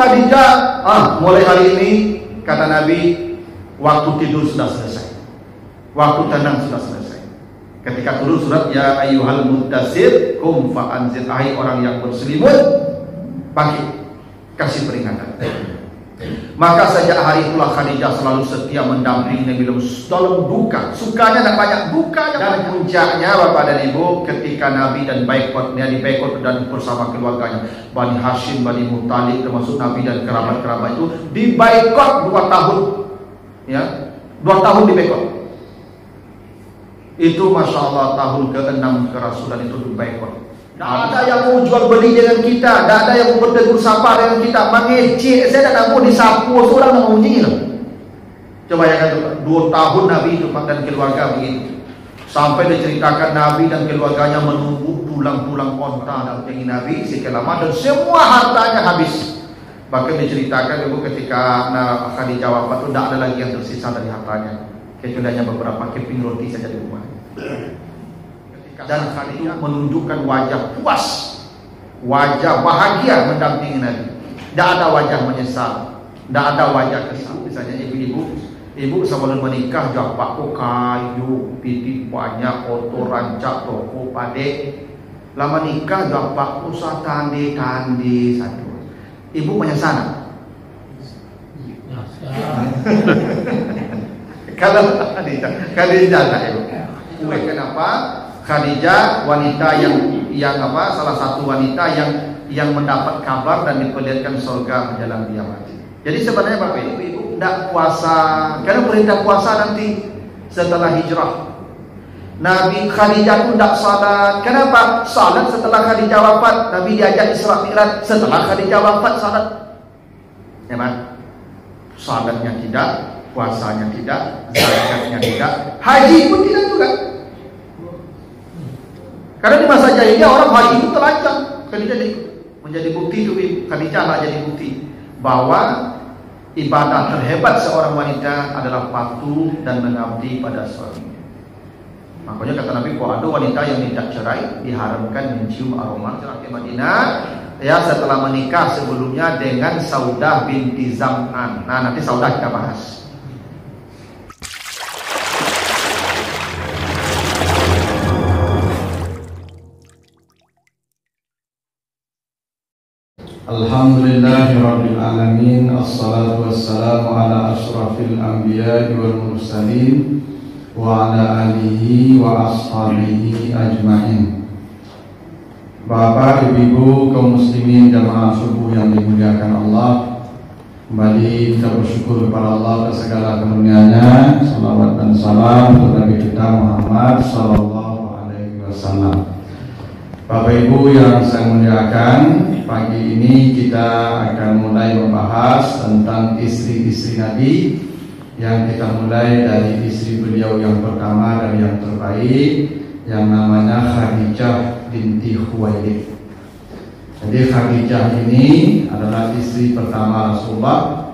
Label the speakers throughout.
Speaker 1: Khadijah, mulai hari ini kata Nabi, waktu tidur sudah selesai, waktu tenang sudah selesai. Ketika turun surat ya ayyuhal muddasir qum fa'anzir, hai orang yang berselimut, bangkit, kasih peringatan. Maka sejak hari itulah Khadijah selalu setia mendampingi Nabi dalam duka. Sukanya tak banyak, dukanya dan banyak. Puncaknya Bapak dan Ibu, ketika Nabi dan baikotnya dibaikot dan bersama keluarganya, Bani Hashim, Bani Muttalib, termasuk Nabi dan kerabat-kerabat itu dibaikot 2 tahun. Ya, 2 tahun dibaikot. Itu Masya Allah tahun ke-6 kerasulan itu dibaikot. Tidak ada yang mau jual beli dengan kita, tidak ada yang mau bertegur sapa dengan kita, mengecek. Saya tidak mau disapu, seorang tidak mau nyingin. Coba ya kan, 2 tahun Nabi itu dan keluarga begitu. Sampai diceritakan Nabi dan keluarganya menunggu tulang-tulang onta dampingi Nabi sekian lama dan semua hartanya habis. Bahkan diceritakan ibu ketika Khadijah wafat itu tidak ada lagi yang tersisa dari hartanya, kecuali hanya beberapa keping roti saja di rumah. Dan Khadijah menunjukkan wajah puas, wajah bahagia mendampingi Nabi. Tidak ada wajah menyesal, tidak ada wajah kesal. Misalnya ibu sebelum menikah japak kayu, pipi banyak, oto rancak, toko padek. Lama nikah japak usah tandi satu. Ibu menyesal. Kalau Khadijah tak ibu. Kenapa? Khadijah wanita yang salah satu wanita yang mendapat kabar dan diperlihatkan surga menjelang dia mati. Jadi sebenarnya Bapak Ibu tidak puasa, karena perintah puasa nanti setelah hijrah. Nabi Khadijah pun tidak salat. Kenapa? Salat setelah Khadijah wafat. Nabi diajak Isra Mi'raj setelah Khadijah wafat salat. Ya kan? Salatnya tidak, puasanya tidak, zakatnya tidak, haji pun tidak juga. Karena di masa jahiliyah orang haji itu telanjang. Khadijah menjadi bukti itu, Khadijah lah jadi bukti bahwa ibadah terhebat seorang wanita adalah patuh dan mengabdi pada suaminya. Makanya kata Nabi, kalau ada wanita yang tidak cerai diharamkan mencium aroma ke Madinah ya setelah menikah sebelumnya dengan Saudah binti Zam'an. Nah nanti Saudah kita bahas.
Speaker 2: Alhamdulillahirabbil alamin, assalatu wassalamu ala asyrafil anbiya'i wal mursalin wa ala alihi wa ashabihi ajma'in. Bapak, Ibu, kaum muslimin jamaah subuh yang dimuliakan Allah, kembali kita bersyukur kepada Allah atas segala karunia-Nya. Salawat dan salam kepada Nabi kita Muhammad sallallahu alaihi wasallam. Bapak Ibu yang saya muliakan, pagi ini kita akan mulai membahas tentang istri-istri Nabi, yang kita mulai dari istri beliau yang pertama dan yang terbaik, yang namanya Khadijah binti Khuwailid. Jadi Khadijah ini adalah istri pertama Rasulullah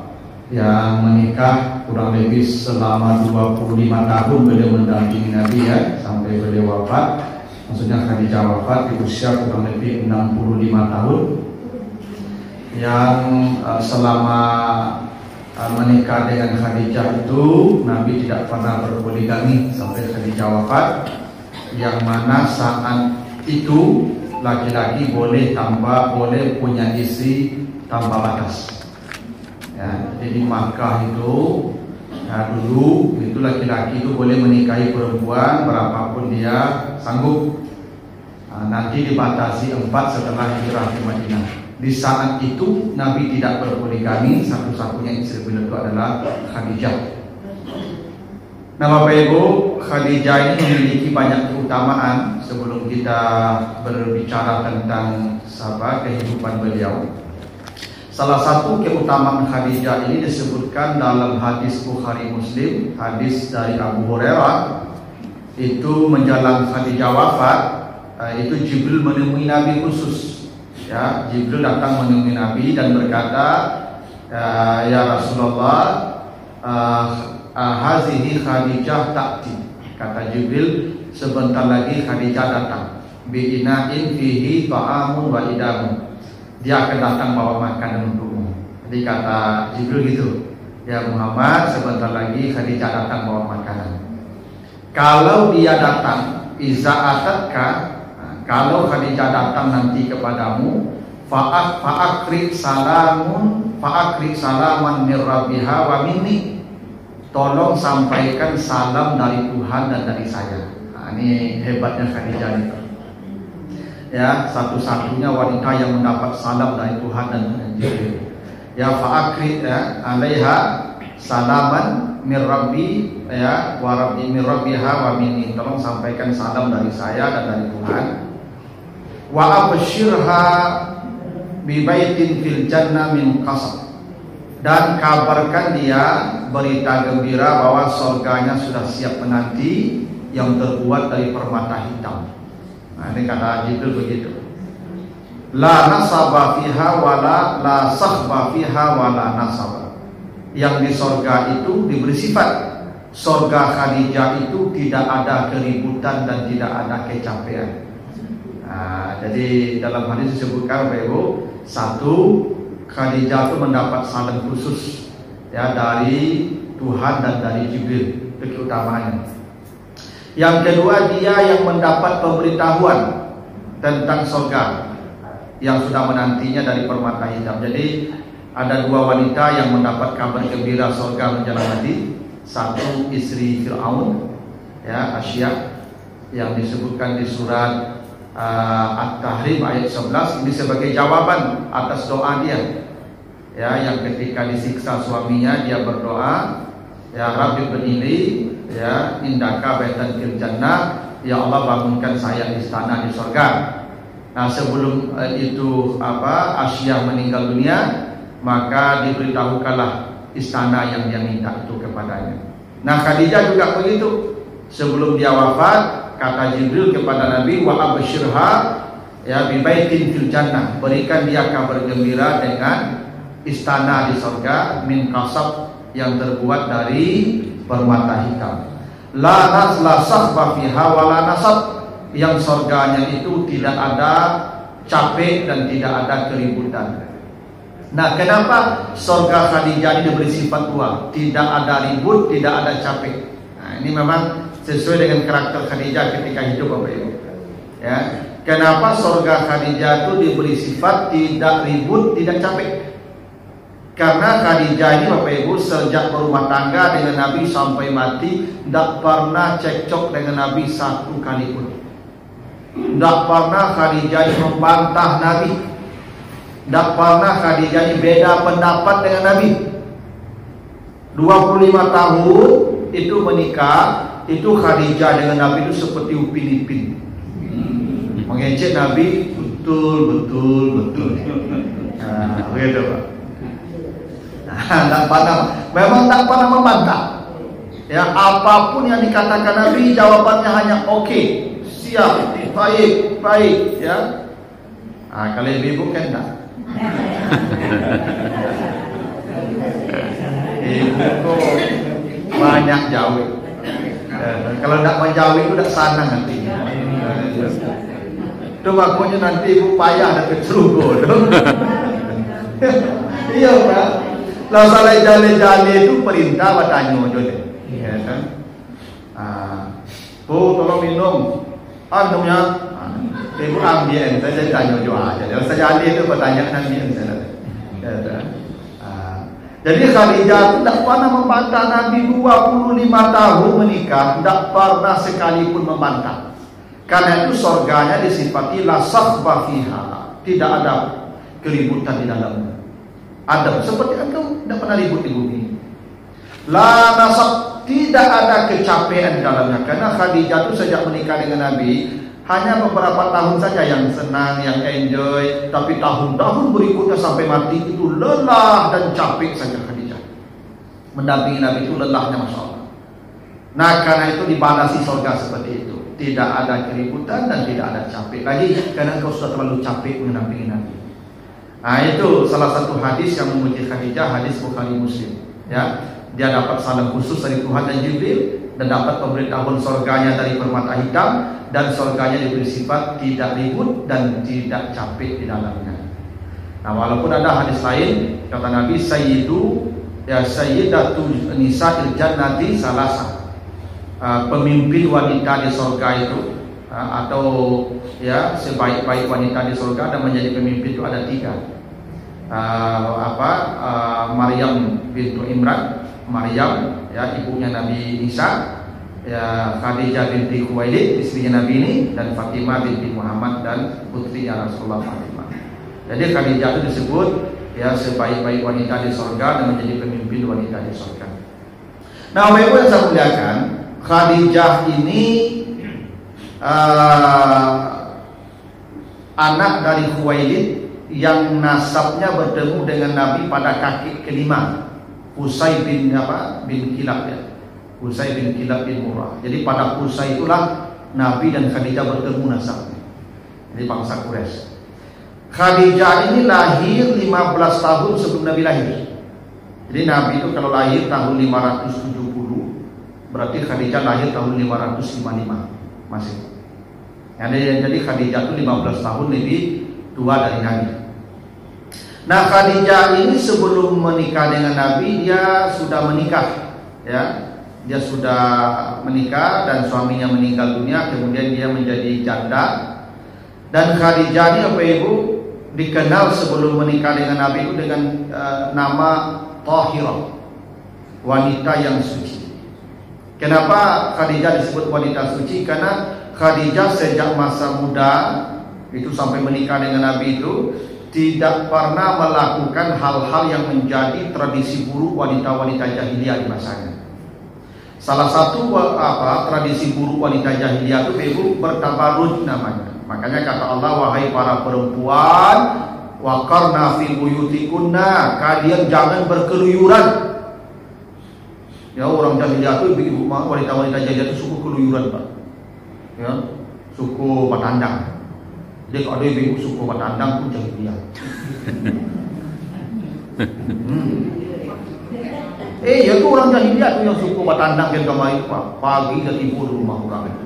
Speaker 2: yang menikah kurang lebih selama 25 tahun beliau mendampingi Nabi ya, sampai beliau wafat. Maksudnya Khadijah wafat di usia kurang lebih 65 tahun. Yang selama menikah dengan Khadijah itu Nabi tidak pernah berpoligami sampai Khadijah wafat, yang mana saat itu laki-laki boleh punya istri tanpa batas ya. Jadi di Makkah itu dulu itu laki-laki itu boleh menikahi perempuan berapapun dia sanggup. Nanti dibatasi 4 setelah hijrah ke Madinah. Di saat itu Nabi tidak berpoligami, satu-satunya istri beliau itu adalah Khadijah. Nah Bapak Ibu, Khadijah ini memiliki banyak keutamaan. Sebelum kita berbicara tentang kehidupan beliau, salah satu keutamaan Khadijah ini disebutkan dalam hadis Bukhari Muslim, hadis dari Abu Hurairah. Itu menjelang Khadijah wafat, itu Jibril menemui Nabi khusus. Ya, Jibril datang menemui Nabi dan berkata, ya Rasulullah, hazihi Khadijah ta'ti. Kata Jibril, sebentar lagi Khadijah datang. Bi'ina'in fihi ta'amun wa idamun. Dia akan datang bawa makanan untukmu.
Speaker 1: Jadi kata Jibril gitu, ya Muhammad, sebentar lagi Khadijah datang bawa makanan. Kalau dia datang, iza atatka, kalau Khadijah datang nanti kepadamu, fa'akrik salaman min rabbiha wa minni. Tolong sampaikan salam dari Tuhan dan dari saya. Nah, ini hebatnya Khadijah itu. Ya, satu-satunya wanita yang mendapat salam dari Tuhan dan Jibril. Ya, fa'akrik ya, alaiha salaman min rabbi ya wa rabbi min rabbiha wa minni. Tolong sampaikan salam dari saya dan dari Tuhan. Wa abshirha bi baitin fil jannah min qasab. Dan kabarkan dia berita gembira bahwa surganya sudah siap menanti yang terbuat dari permata hitam. Nah, ini kata Jibril begitu. La nasaba fiha wala la sahba fiha wala nasaba. Yang di surga itu diberi sifat. Surga Khadijah itu tidak ada keributan dan tidak ada kecapean. Nah, jadi dalam hadis disebutkan bahwa satu, Khadijah itu mendapat salam khusus ya dari Tuhan dan dari Jibril, itu keutamaannya. Yang kedua, dia yang mendapat pemberitahuan tentang surga yang sudah menantinya dari permata hitam. Jadi ada dua wanita yang mendapat kabar gembira surga menjelang nanti. Satu istri Fir'aun ya, Asyia, yang disebutkan di surat At-Tahrim ayat 11. Ini sebagai jawaban atas doa dia ya, yang ketika disiksa suaminya dia berdoa, ya Rabbi bernili ya indaka baitan fil jannah, ya Allah bangunkan saya istana di surga. Nah, sebelum itu Asyia meninggal dunia, maka diberitahukanlah istana yang dia minta itu kepadanya. Nah, Khadijah juga begitu. Sebelum dia wafat, kata Jibril kepada Nabi, wa abshirha ya bi baitin fil jannah, berikan dia kabar gembira dengan istana di surga min qasab, yang terbuat dari permata hitam. La naslasah fiha wala nasab, yang surganya itu tidak ada capek dan tidak ada keributan. Nah, kenapa surga Khadijah ini diberi sifat dua? Tidak ada ribut, tidak ada capek. Nah, ini memang sesuai dengan karakter Khadijah ketika hidup, Bapak Ibu. Ya, kenapa surga Khadijah itu diberi sifat tidak ribut, tidak capek? Karena Khadijah ini, Bapak Ibu, sejak berumah tangga dengan Nabi sampai mati, tidak pernah cekcok dengan Nabi satu kali pun. Tidak pernah Khadijah ini membantah Nabi. Tidak pernah Khadijah ini beda pendapat dengan Nabi. 25 tahun itu menikah, itu Khadijah dengan Nabi itu seperti Upin Ipin, mengecek Nabi betul. Nah, begitu Pak. Memang tak pernah membantah. Ya, apapun yang dikatakan Nabi, jawabannya hanya oke, siap, baik, ya. Nah, kalau ibu kan tak. Ibu kok banyak jauh. Kalau tidak menjauh itu tidak sanang nantinya. Itu makanya nanti ibu payah dan kecerugo. Iya Pak. Kalau salah jale-jale itu perintah bertanya jodoh. Iya kan? Bu tolong minum. Minumnya. Ibu ambil, saya tanya jodoh aja. Kalau saya jale itu pertanyaan ambil saya. Jadi Khadijah itu tidak pernah membantah Nabi 25 tahun menikah, tidak pernah sekalipun membantah. Karena itu surganya disifati la sakhba fiha, tidak ada keributan di dalamnya. Ada seperti antum tidak pernah ribut di bumi. La nasab, tidak ada kecapean di dalamnya. Karena Khadijah itu sejak menikah dengan Nabi hanya beberapa tahun saja yang senang, yang enjoy, tapi tahun-tahun berikutnya sampai mati itu lelah dan capek saja Khadijah. Mendampingi Nabi itu lelahnya, Masya Allah. Nah, karena itu dibalasi surga seperti itu. Tidak ada keributan dan tidak ada capek lagi, karena engkau sudah terlalu capek mendampingi Nabi. Nah, itu salah satu hadis yang memuji Khadijah, hadis Bukhari Muslim. Ya, dia dapat salam khusus dari Tuhan dan Jibril, dan dapat pemberitahuan surganya dari permata hitam, dan surganya diberi sifat tidak ribut dan tidak capek di dalamnya. Nah, walaupun ada hadis lain kata Nabi sayyidatu nisa'il jannati salasa. Pemimpin wanita di surga itu atau ya sebaik-baik wanita di surga dan menjadi pemimpin itu ada 3. Maryam bintu Imran, Maryam ya ibunya Nabi Isa, ya Khadijah binti Khuwailid istrinya Nabi ini, dan Fatimah binti Muhammad dan putrinya Rasulullah Fatimah. Jadi Khadijah itu disebut ya sebaik-baik wanita di surga dan menjadi pemimpin wanita di surga. Nah, Bapak Ibu yang saya muliakan, Khadijah ini anak dari Khuwailid yang nasabnya bertemu dengan Nabi pada kaki kelima, Qusay bin Kilab ya. Qusay bin Kilab bin Murrah. Jadi pada Qusay itulah Nabi dan Khadijah bertemu nasabnya. Jadi bangsa Quraisy. Khadijah ini lahir 15 tahun sebelum Nabi lahir. Jadi Nabi itu kalau lahir tahun 570, berarti Khadijah lahir tahun 555 masih. Jadi Khadijah itu 15 tahun lebih tua dari Nabi. Nah, Khadijah ini sebelum menikah dengan Nabi dia sudah menikah, ya. Dia sudah menikah dan suaminya meninggal dunia, kemudian dia menjadi janda. Dan Khadijah ini Bapak Ibu dikenal sebelum menikah dengan Nabi itu dengan nama Tahirah, wanita yang suci. Kenapa Khadijah disebut wanita suci? Karena Khadijah sejak masa muda itu sampai menikah dengan Nabi itu tidak pernah melakukan hal-hal yang menjadi tradisi buruk wanita-wanita jahiliyah di masanya. Salah satu tradisi buruk wanita jahiliyah itu Ibu bertabarruj namanya. Makanya kata Allah, wahai para perempuan, waqarna fi buyutikunna, kalian jangan berkeluyuran. Ya, orang jahiliyah itu ibu wanita-wanita jahiliyah itu suku keluyuran, Pak. Ya, suku Batandang. Jadi kalau ada ibu suku Batandang pun jahiliyah. Ya itu orang jahiliyah itu yang suku Batandang yang kemarin pagi dan ibu di rumah orang itu.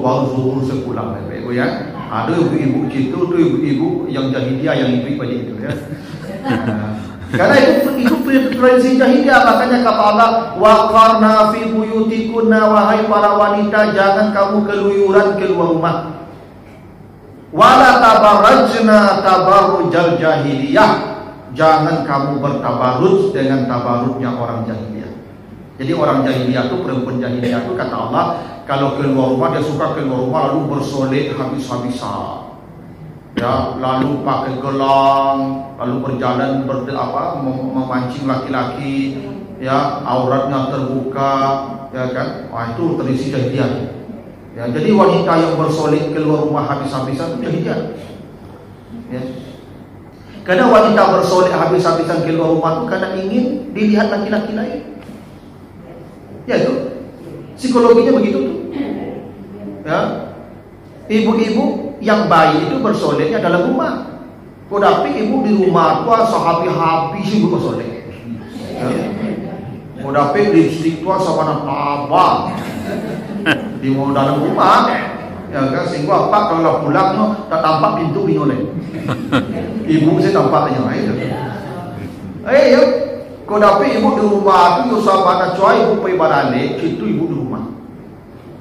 Speaker 1: Baru zuhur sepulang Ibu ya. Ada ibu-ibu itu tuh ibu-ibu yang jahiliyah yang ibu pada itu ya. Karena itu tradisi jahiliyah, makanya kata Allah, waqarna fi buyutikunna, wahai para wanita jangan kamu keluyuran keluar rumah. Wala tabarrajna tabarrujal jahiliyah, jangan kamu bertabarruj dengan tabarrujnya orang jahiliyah. Jadi orang jahiliyah itu, perempuan jahiliyah itu kata Allah, kalau keluar rumah dia suka keluar rumah lalu bersolek habis-habisan. Ya, lalu pakai gelang, lalu berjalan memancing laki-laki, ya, auratnya terbuka, ya kan? Wah, itu tradisi jahiliyah. Ya, jadi wanita yang bersolek keluar rumah habis-habisan itu jahiliyah. Ya. Karena wanita bersolek habis-habisan keluar rumah itu karena ingin dilihat laki-laki lain. Ya itu psikologinya begitu tuh. Ya, ibu-ibu yang baik itu bersoleknya dalam rumah. Tapi ibu di rumah tua sehabis-habis ibu bersolek. Ya. Tapi lipstik tua sama tabang di mau dalam rumah. Ya kan, sehingga apa kalau pulang no tak tampak pintu binoleh. Ibu saya tampaknya itu. Yuk. Kau dapat ibu di rumah itu sahabat cuai ibu pergi baralik, itu ibu di rumah.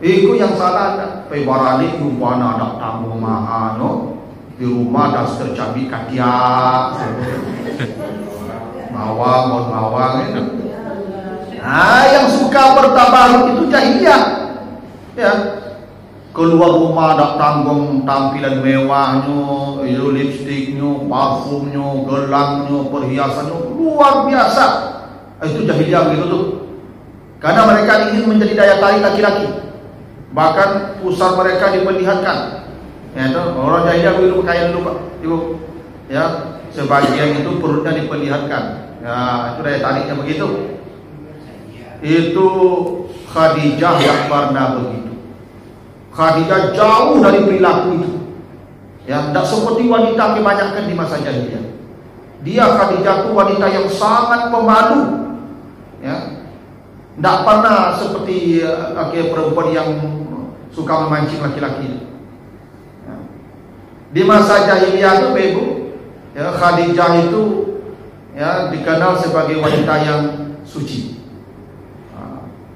Speaker 1: Itu yang salah tak? Pergi baralik ibu mana ada tamu mahal, no? Di rumah dah tercabi katiak, mawang itu. Nah, yang suka bertabaruk itu jahiliyah. Ya, keluar rumah ada tanggung tampilan mewahnya, itu lipstiknya, parfumnya, gelangnya, perhiasannya luar biasa. Itu jahiliyah begitu tuh. Karena mereka ingin menjadi daya tarik laki-laki. Bahkan pusar mereka diperlihatkan. Ya, itu orang jahiliyah begitu pakaian dulu Pak, Ibu. Ya, sebagian itu perutnya diperlihatkan. Ya, itu daya tariknya begitu. Itu Khadijah yang pernah begitu. Khadijah jauh dari perilaku itu. Ya, tidak seperti wanita kebanyakan di masa jahiliyah. Dia Khadijah itu wanita yang sangat pemalu. Ya, tidak pernah seperti perempuan yang suka memancing laki-laki. Ya. Di masa jahiliyah itu, Ibu, Ya, Khadijah itu ya dikenal sebagai wanita yang suci.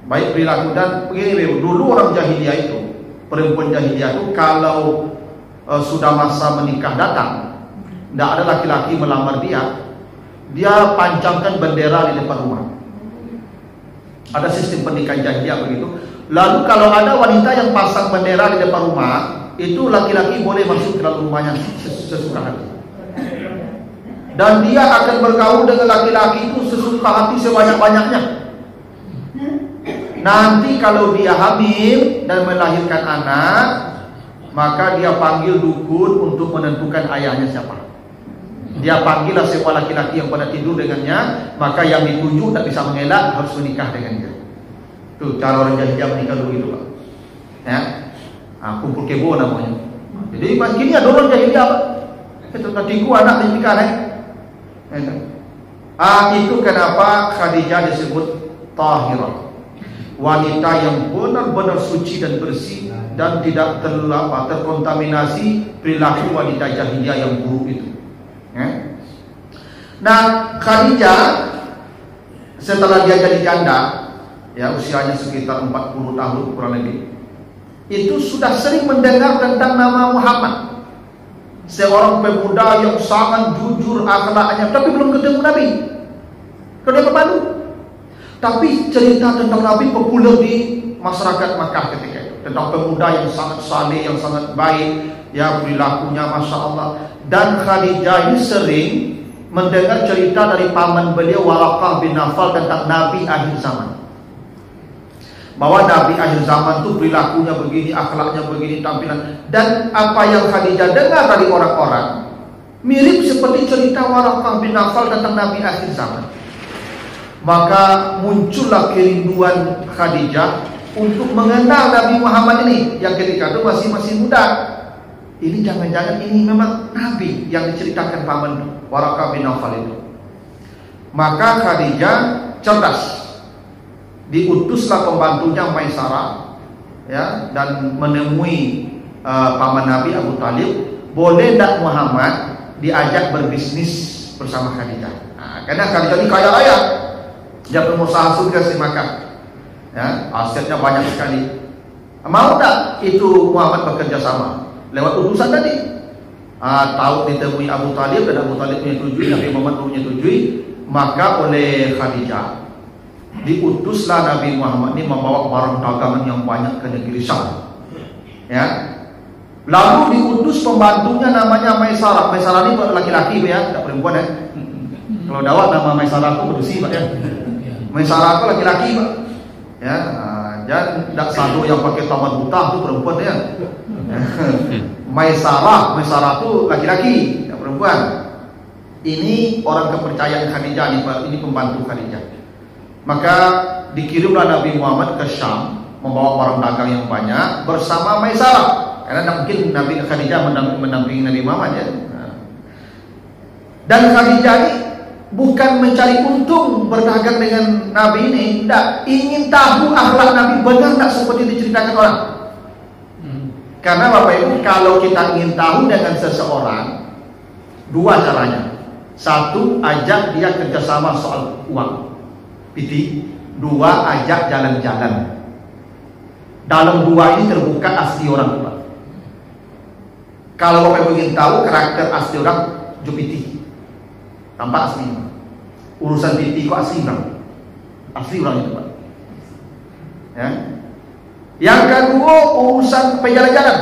Speaker 1: Baik perilaku dan begini, dulu orang jahiliyah itu, perempuan jahiliyah itu kalau sudah masa menikah datang, tidak ada laki-laki melamar dia pancangkan bendera di depan rumah. Ada sistem pernikahan jahiliyah begitu. Lalu kalau ada wanita yang pasang bendera di depan rumah, itu laki-laki boleh masuk ke dalam rumahnya sesuka hati. Dan dia akan bergaul dengan laki-laki itu sesuka hati sebanyak-banyaknya. Nanti kalau dia hamil dan melahirkan anak, maka dia panggil dukun untuk menentukan ayahnya siapa. Dia panggillah semua laki-laki yang pada tidur dengannya, maka yang ditunjuk tak bisa mengelak harus menikah dengan dia. Itu cara orang jahiliyah menikah dulu itu, Pak. Ya, kumpul kebo namanya. Jadi kini ada orang jahiliyah, Pak. Itu tadiku anak menikah nih. Itu kenapa Khadijah disebut tahirah. Wanita yang benar-benar suci dan bersih dan tidak terkontaminasi perilaku wanita jahiliyah yang buruk itu. Nah, Khadijah setelah dia jadi janda, ya usianya sekitar 40 tahun kurang lebih, itu sudah sering mendengar tentang nama Muhammad, seorang pemuda yang sangat jujur akhlaknya, tapi belum ketemu Nabi. Kalau dia kemalu. Tapi cerita tentang Nabi populer di masyarakat Makkah ketika itu, tentang pemuda yang sangat saleh, yang sangat baik, ya perilakunya Masya Allah. Dan Khadijah ini sering mendengar cerita dari paman beliau Waraqah bin Nawfal tentang Nabi akhir zaman, bahwa Nabi akhir zaman itu perilakunya begini, akhlaknya begini, tampilan. Dan apa yang Khadijah dengar dari orang-orang mirip seperti cerita Waraqah bin Nawfal tentang Nabi akhir zaman. Maka muncullah kerinduan Khadijah untuk mengenal Nabi Muhammad ini yang ketika itu masih muda. Ini jangan-jangan ini memang Nabi yang diceritakan paman Waraqah bin Nawfal itu. Maka Khadijah cerdas. Diutuslah pembantunya Maisarah, ya, dan menemui paman Nabi Abu Talib. Boleh tak Muhammad diajak berbisnis bersama Khadijah? Karena Khadijah ini kaya raya. Dia pengusaha sukses di Makkah, ya, asetnya banyak sekali. Mau tak itu Muhammad bekerja sama lewat utusan tadi? Tahu ditemui Abu Talib dan Abu Talib menyetujui, Nabi Muhammad menyetujui, maka oleh Khadijah diutuslah Nabi Muhammad ini membawa barang dagangan yang banyak ke negeri Syam. Ya, lalu diutus pembantunya namanya Maisarah. Maisarah ini laki-laki, ya, tidak perempuan, ya. Kalau Dawat nama Maisarah itu bersih, Pak, ya. Maisarah itu laki-laki, Pak, ya. Dan tidak satu yang pakai tamat buta itu perempuan, ya. Maisarah itu laki-laki, tidak perempuan. Ini orang kepercayaan Khadijah, ini pembantu Khadijah. Maka dikirimlah Nabi Muhammad ke Syam membawa barang dagang yang banyak bersama Maisarah, karena tidak mungkin Nabi Khadijah mendampingi Nabi Muhammad, ya. Dan Khadijah ini bukan mencari untung berdagang dengan Nabi ini, tidak, ingin tahu akhlak Nabi benar tak seperti diceritakan orang. Karena Bapak Ibu, kalau kita ingin tahu dengan seseorang, dua caranya. Satu, ajak dia kerjasama soal uang, piti. Dua, ajak jalan-jalan. Dalam dua ini terbuka asli orang, Pak. Kalau Bapak Ibu ingin tahu karakter asli orang, Jupiti. Tampak asli. Urusan piti kok asli orang. Asli orang itu, Pak. Ya. Yang kedua, urusan penjalan-jalan.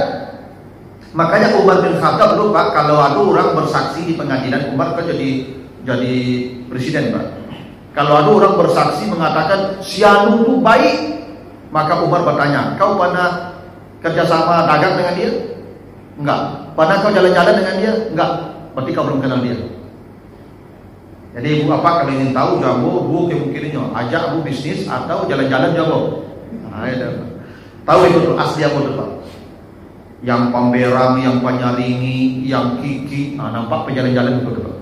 Speaker 1: Makanya Umar bin Khattab dulu, Pak, kalau ada orang bersaksi di pengadilan, Umar kan jadi presiden, Pak. Kalau ada orang bersaksi mengatakan si anu itu baik, maka Umar bertanya, kau pernah kerjasama dagang dengan dia? Enggak. Pernah kau jalan-jalan dengan dia? Enggak. Berarti kau belum kenal dia. Jadi ibu apa kalau ingin tahu, jago bu kemungkinannya ajak bu bisnis atau jalan-jalan jago. Nah, ya, tahu itu asli apa tuh, Pak? Yang pemberang, yang penyaringi, yang kiki, nampak penjalan-jalan itu, Pak.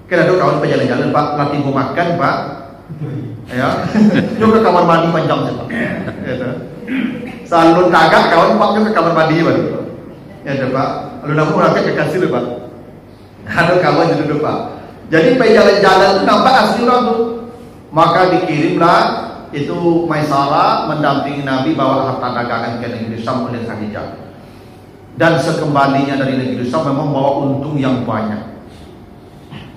Speaker 1: Kira ada kawan penjalan-jalan, Pak, latih mau makan, Pak. Ya, juga kamar mandi panjang sih, Pak. Ya, salun dagang kawan Pak juga kamar mandi, Pak. Ya, Pak. Lalu namun nanti kekasih, Pak. Ada kawan itu dulu Pak. Jadi pe jalan-jalan itu nampak asli orang tuh. Maka dikirimlah itu Maisarah mendampingi Nabi bawa harta dagangan ke negeri Syam oleh Khadijah. Dan sekembalinya dari negeri Syam memang bawa untung yang banyak.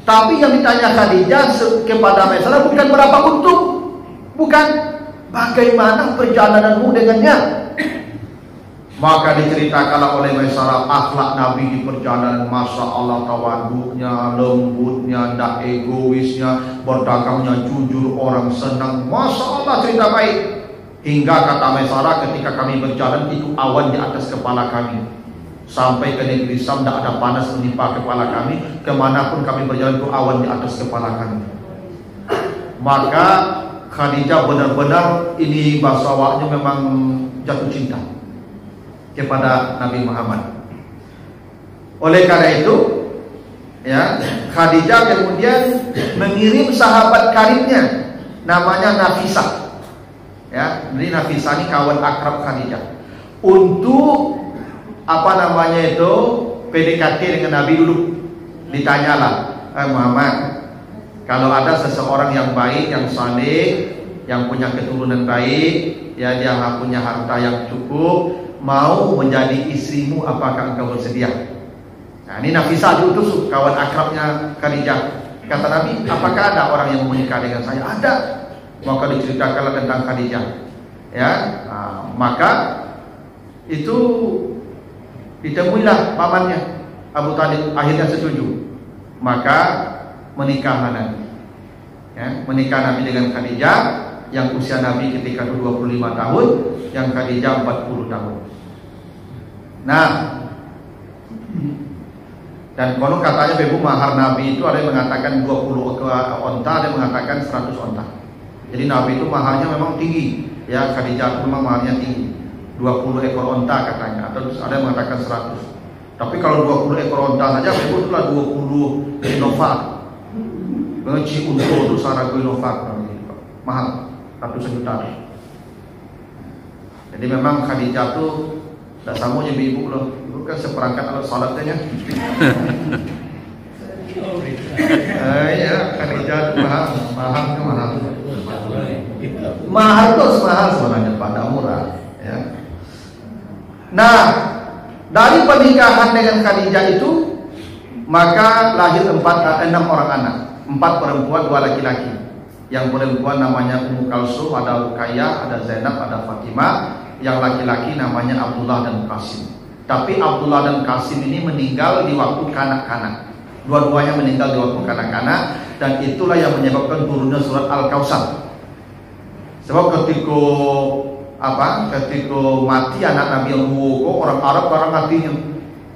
Speaker 1: Tapi yang ditanya Khadijah kepada Maisarah bukan berapa untung, bukan bagaimana perjalananmu dengannya. Maka diceritakanlah oleh Maisarah akhlak Nabi di perjalanan, Masya Allah, tawaduknya, lembutnya, tidak egoisnya, berdagangnya jujur, orang senang, Masya Allah, cerita baik. Hingga kata Maisarah, ketika kami berjalan itu awan di atas kepala kami. Sampai ke negeri Syam tidak ada panas menimpa kepala kami. Kemanapun kami berjalan itu awan di atas kepala kami. Maka Khadijah benar-benar ini bahasa awaknya memang jatuh cinta kepada Nabi Muhammad. Oleh karena itu, ya, Khadijah kemudian mengirim sahabat karibnya namanya Nafisah. Ya, jadi Nafisah ini kawan akrab Khadijah. Untuk apa namanya itu PDKT dengan Nabi dulu. Ditanyalah, Muhammad, kalau ada seseorang yang baik, yang saleh, yang punya keturunan baik, ya dia punya harta yang cukup, mau menjadi istrimu, apakah engkau bersedia? Nah, ini Nafisah diutus, kawan akrabnya Khadijah. Kata Nabi, apakah ada orang yang mau menikah dengan saya? Ada. Maka diceritakanlah tentang Khadijah. Ya, maka itu ditemuilah pamannya Abu Talib, akhirnya setuju. Maka menikahlah Nabi. Ya, menikah Nabi dengan Khadijah, yang usia Nabi ketika 25 tahun, yang Khadijah 40 tahun. Nah, dan konon katanya bebu mahar Nabi itu ada yang mengatakan 20 onta, ada yang mengatakan 100 onta. Jadi Nabi itu maharnya memang tinggi. Ya, Khadijah itu memang maharnya tinggi, 20 ekor onta katanya, atau ada yang mengatakan 100. Tapi kalau 20 ekor onta saja bebu itulah 20 inovat. Benci untuk itu sarang inovat mahal, ratusan juta. Jadi memang Khadijah tuh tidak sama aja ibu loh. Ibu kan seperangkat alat salatnya. Ya, Khadijah tuh mahal tuh mahal. Mahal tuh mahal sebenarnya, pada murah. Ya. Nah, dari pernikahan dengan Khadijah itu maka lahir 6 orang anak, 4 perempuan, 2 laki-laki. Yang perempuan namanya Ummu Kalsum, ada Ruqayyah, ada Zainab, ada Fatimah. Yang laki-laki namanya Abdullah dan Qasim. Tapi Abdullah dan Qasim ini meninggal di waktu kanak-kanak. Dua-duanya meninggal di waktu kanak-kanak, dan itulah yang menyebabkan turunnya surat Al-Kautsar. Sebab ketika mati anak Nabi yang orang Arab orang hatinya,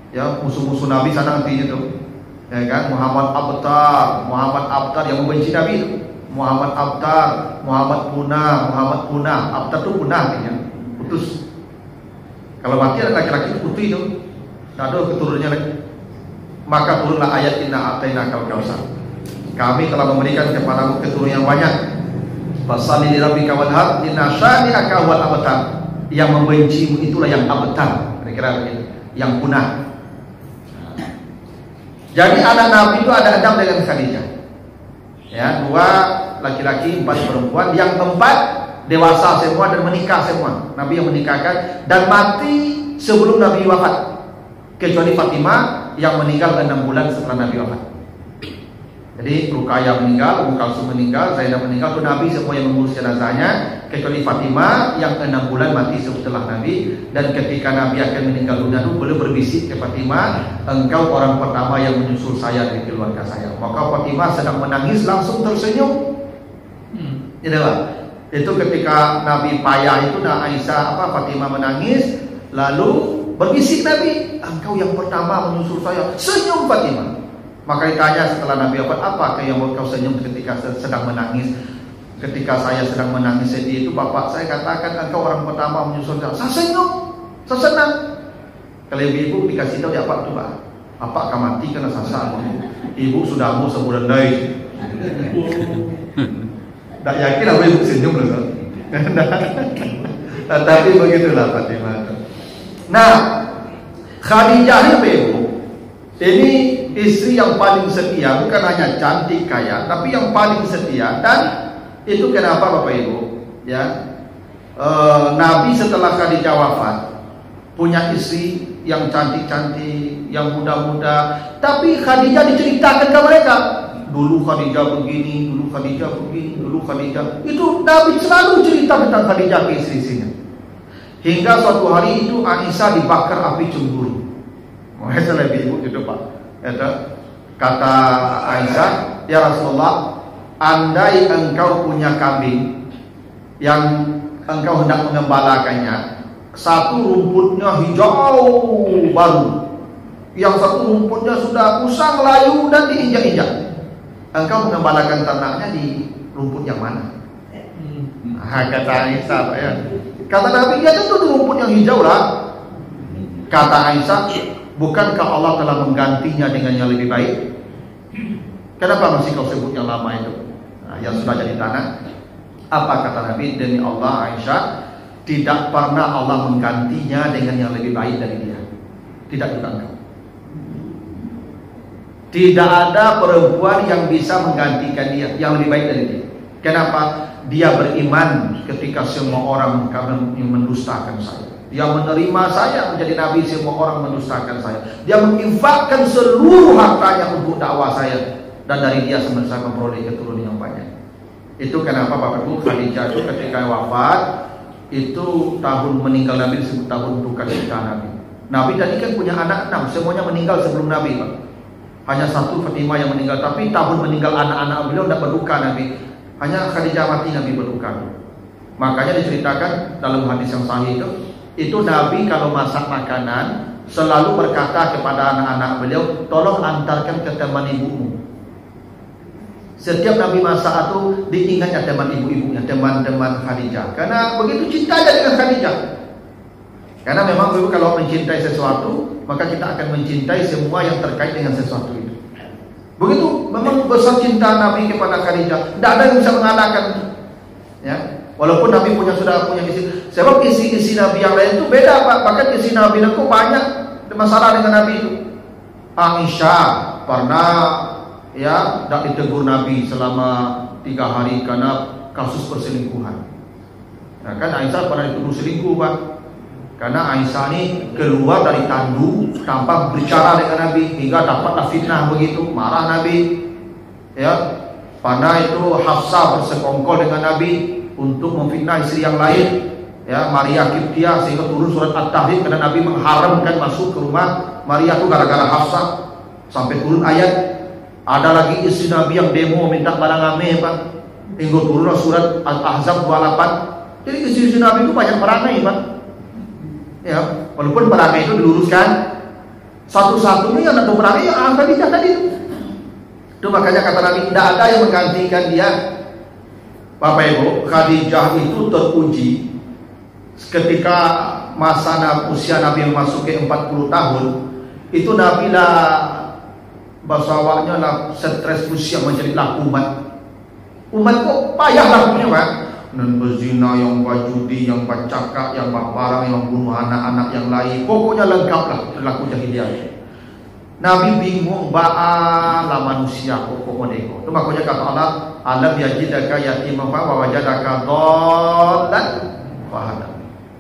Speaker 1: ya musuh-musuh Nabi sana hatinya tuh, ya kan, Muhammad Abtar yang membenci Nabi itu, Muhammad Abtar, Muhammad punah, Abtar itu punah artinya putus. Kalau mati ada laki-laki putih itu, tidak ada keturunannya lagi. Maka turunlah ayat Inna A'tainakal Kautsar. Kami telah memberikan kepadamu keturunan yang banyak. Fashalli li rabbika wanhar, inna syani'aka huwal abtar. Yang membencimu itulah yang abtar, kira-kira begitu, yang punah. Jadi anak Nabi itu ada Adam dengan Khadijah. Ya, 2 laki-laki, 4 perempuan, yang 4 dewasa semua dan menikah semua. Nabi yang menikahkan dan mati sebelum Nabi wafat, kecuali Fatimah yang meninggal 6 bulan setelah Nabi wafat. Jadi Ruqayyah meninggal, Ummu Kalsum meninggal, Zainab meninggal, itu Nabi semua yang mengurus jenazahnya, kecuali Fatimah yang 6 bulan mati setelah Nabi. Dan ketika Nabi akan meninggal dunia itu beliau berbisik ke Fatimah, engkau orang pertama yang menyusul saya dari keluarga saya. Maka Fatimah sedang menangis langsung tersenyum. Itulah. Itu ketika Nabi payah itu, Aisyah Fatimah menangis, lalu berbisik Nabi, engkau yang pertama menyusul saya. Senyum Fatimah. Maka ditanya setelah Nabi wafat, apa yang kau senyum ketika sedang menangis? Ketika saya sedang menangis sedih itu, bapak saya katakan engkau orang pertama menyusul saya. Saya senyum, saya senang. Kalau ibu dikasih tahu ya apa tuh Pak? Apa akan mati karena saya ibu sudah mau sebulan lagi. Tak yakin apa ibu senyum loh. Tapi begitulah Fatimah. Nah, Khadijah ini istri yang paling setia, bukan hanya cantik kaya, tapi yang paling setia. Dan itu kenapa Bapak Ibu, ya, Nabi setelah Khadijah wafat punya istri yang cantik-cantik, yang muda-muda, tapi Khadijah diceritakan ke mereka, dulu Khadijah begini, dulu Khadijah begini, dulu Khadijah. Itu Nabi selalu cerita tentang Khadijah ke istri-istrinya. Hingga suatu hari itu Aisyah dibakar api cemburu. Saya lebih ibu gitu Pak. Itu kata Aisyah, ya Rasulullah, andai engkau punya kambing yang engkau hendak mengembalakannya, satu rumputnya hijau baru, yang satu rumputnya sudah usang, layu dan diinjak-injak, engkau mengembalakan ternaknya di rumput yang mana? Kata Aisyah Pak ya. Kata Nabi, ya tentu di rumput yang hijau lah. Kata Aisyah, bukankah Allah telah menggantinya dengan yang lebih baik? Kenapa masih kau sebut yang lama itu? Nah, yang sudah jadi tanah. Apa kata Nabi? Demi Allah Aisyah, tidak pernah Allah menggantinya dengan yang lebih baik dari dia. Tidak juga engkau. Tidak ada perempuan yang bisa menggantikan dia yang lebih baik dari dia. Kenapa? Dia beriman ketika semua orang mendustakan saya. Dia menerima saya menjadi nabi, semua orang mendustakan saya. Dia menginfakkan seluruh hartanya untuk dakwah saya, dan dari dia saya memperoleh keturunan yang banyak. Itu kenapa Bapak Ibu, Khadijah itu ketika wafat, itu tahun meninggal Nabi disebut tahun duka cita Nabi. Nabi tadi kan punya anak 6, semuanya meninggal sebelum Nabi Pak. Hanya satu Fatimah yang meninggal, tapi tahun meninggal anak-anak beliau tidak berduka Nabi. Hanya Khadijah mati Nabi berduka. Makanya diceritakan dalam hadis yang sahih itu Nabi kalau masak makanan selalu berkata kepada anak-anak beliau, tolong antarkan ke teman ibumu. Setiap Nabi masak itu diingatnya teman ibu-ibunya, teman-teman Khadijah, karena begitu cintanya dengan Khadijah. Karena memang kalau mencintai sesuatu, maka kita akan mencintai semua yang terkait dengan sesuatu itu. Begitu memang besar cinta Nabi kepada Khadijah, tidak ada yang bisa mengalahkan. Ya, walaupun Nabi sudah punya istri, sebab isi Nabi yang lain itu beda Pak. Bahkan isi Nabi itu banyak masalah dengan Nabi itu. Aisyah pernah ya tidak ditegur Nabi selama 3 hari karena kasus perselingkuhan. Nah, kan Aisyah pernah dituduh selingkuh Pak. Karena Aisyah ini keluar dari tandu tanpa berbicara dengan Nabi, hingga dapatlah fitnah begitu, marah Nabi. Ya, karena itu Hafsah bersekongkol dengan Nabi untuk memfitnah istri yang lain. Ya, Maria Kiptia, sehingga turun surat At-Tahrim karena Nabi mengharamkan masuk ke rumah Maria itu gara-gara Hafsah. Sampai turun ayat, ada lagi istri Nabi yang demo minta barang ame Pak. Hingga turunlah surat Al-Ahzab 28. Jadi istri Nabi itu banyak perangai Pak. Ya, walaupun perangai itu diluruskan, satu-satunya yang ada perangai yang Khadijah tadi itu. Makanya kata Nabi, tidak ada yang menggantikan dia. Bapak Ibu, Khadijah itu teruji ketika masa usia Nabi memasuki 40 tahun. Itu Nabi lah basawaknya lah stres usia menjadilah umat kok payah lakunya Pak. Dan berzina, yang berjudi, yang bercakap, yang berparang, yang bunuh anak-anak yang lain, pokoknya lengkaplah perilaku jahiliyah. Nabi bingung ba'ala manusia pokok modeko. Itu makanya kata Allah, alam yajidaka yatimah wa wajadaka dhallan fahada.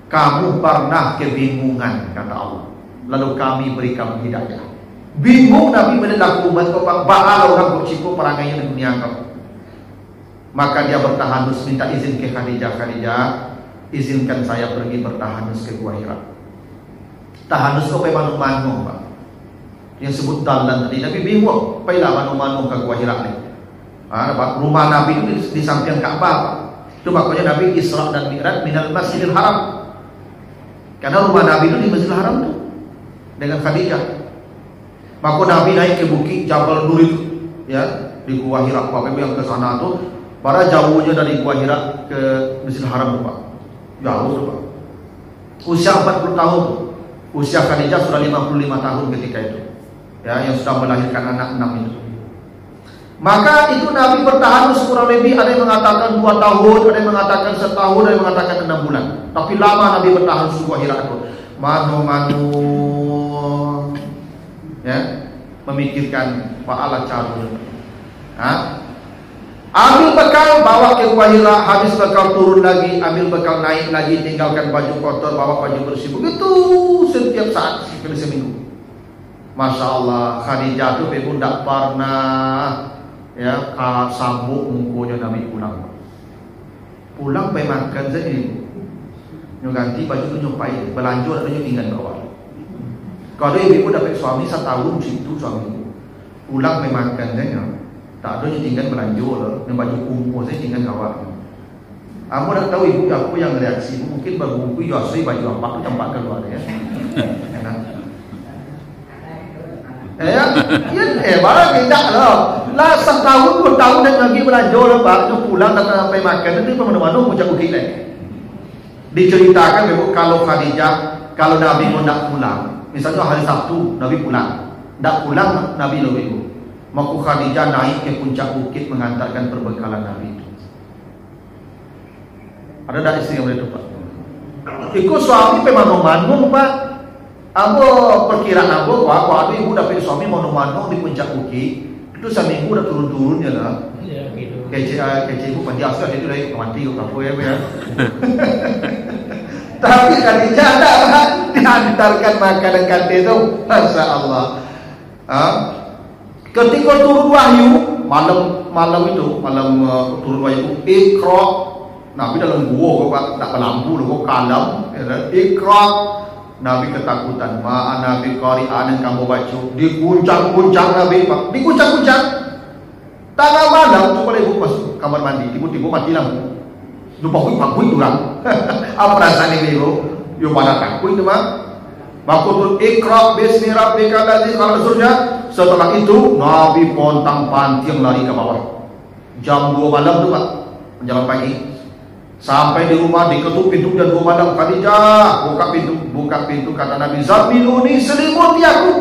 Speaker 1: Kamu pernah kebingungan kata Allah, lalu kami beri kamu hidayah. Bingung Nabi berlaku umat kau ba'ala orang bercipu perangainya di dunia kau. Maka dia bertahanus, minta izin ke Khadijah, Khadijah, izinkan saya pergi bertahanus ke Gua Hira. Tahanus kau manu-manu Pak. Yang sebut dalan tadi, Nabi bingung, pailah manu-manu ke Gua Hira ni. Rumah Nabi itu di samping Ka'bah Pak. Itu makanya Nabi Isra dan Mi'raj minal Masjidil Haram. Karena rumah Nabi itu di Masjidil Haram itu dengan Khadijah. Maka Nabi naik ke bukit Jabal Nur itu, ya, di Gua Hira. Bapak yang ke sana tuh, para jauhnya dari Gua Hira ke Masjidil Haram Pak. Jauh Pak. Usia 40 tahun. Usia Khadijah sudah 55 tahun ketika itu. Ya, yang sudah melahirkan anak 6 itu. Maka itu Nabi bertahan kurang lebih, ada yang mengatakan 2 tahun, ada yang mengatakan 1 tahun, ada yang mengatakan 6 bulan. Tapi lama Nabi bertahan di Gua Hira itu. Manu ya, memikirkan pahala carun. Ambil bekal, bawa ke Gua Hira, habis bekal turun lagi, ambil bekal naik lagi, tinggalkan baju kotor, bawa baju bersih. Begitu setiap saat seminggu. Masya Allah, Khadijah tu ibu tak pernah ya sabuk mukunya Nabi pulang. Pulang pergi makan saja ibu. Nyo ganti baju tu nyupai, belanja ada nyo tinggal bawah. Kalau ibu dapat suami setahun situ suami, pulang pergi makan saja. Tak ada yang tinggal belanja lah, yang baju kumpul saya tinggal kawat. Aku dah tahu ibu aku yang reaksi, mungkin baru buku yo asli baju apa tu campak keluar ya. Barang tidak lah. Lah setahun 2 tahun dan lagi belanja lah pak, pulang tak sampai makan nanti mana-mana macam gila. Diceritakan ibu kalau Khadijah, kalau Nabi pun tak pulang, misalnya hari Sabtu Nabi pulang, tak pulang Nabi lebih ibu. Maka Khadijah naik ke puncak bukit mengantarkan perbekalan Nabi itu. Ada tak istri yang boleh pak? Ikut suami pemanung-manung pak. Aku perkiraan aku ada ibu dapat suami manung-manung di puncak bukit. Itu seminggu dah turun-turunnya lah. Kece ibu penjasa itu dari mati ke kapu ya. Tapi Khadijah tak dihantarkan makanan kate itu. Masya Allah. Ketika turun wahyu malam itu turun wahyu Iqra, Nabi dalam gua kok tak lampu kok kalam Iqra, Nabi ketakutan Nabi qari'an yang kamu baca diguncang-guncang Nabi pak, diguncang-guncang tengah malam coba ibu masuk kamar mandi tiba-tiba mati lampu lupa pakui durang apa perasaan ini ibu pada takut itu pak. Maka turun Iqra bismi rabbika allazi khalaq surya. Setelah itu Nabi pontang-panting lari ke bawah. Jam 2 malam tu pak, menjelang pagi. Sampai di rumah diketuk pintu jam 2 malam. Khadijah buka pintu kata Nabi, zamiluni, selimuti aku.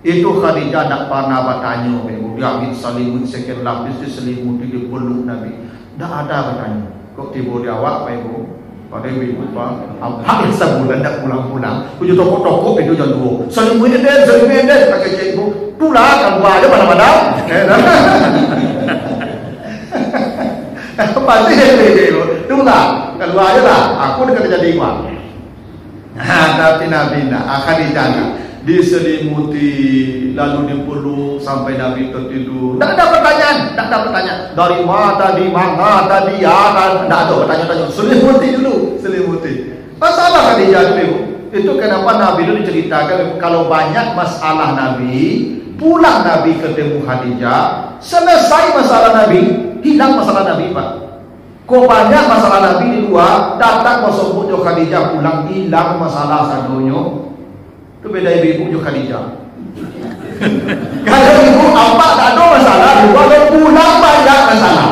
Speaker 1: Itu Khadijah tak pernah bertanya. Dia ambil selimut sekian lapis, diselimuti, dipeluk Nabi. Tak ada bertanya. Kok tiba di awak pak ibu? Pada ibu pak, hampir sebulan tak pulang-pulang. Punya toko-toko itu jam 2. Selimut deh, pakai cek ibu. Pulang kan gua aja pada-pada. Pasti ibu. Tunggulah, kalau aja lah. Aku dekat jadi imam. Tapi Nabi akan dijaga, diselimuti, lalu dipeluk sampai Nabi tertidur. Tak ada pertanyaan. Dari mana tadi ya kan? Tak ada pertanyaan. Selimuti dulu, Masalah Khadijah dulu. Itu kenapa Nabi itu diceritakan kalau banyak masalah Nabi, pulang Nabi ketemu Khadijah, selesai masalah Nabi, hilang masalah Nabi pak. Kok banyak masalah Nabi di luar, datang masuk bujuk Khadijah, pulang hilang masalah sadonya. Itu beda ibu juga Khadijah. Kalau ibu apa tak ada masalah, kalau pulang banyak masalah.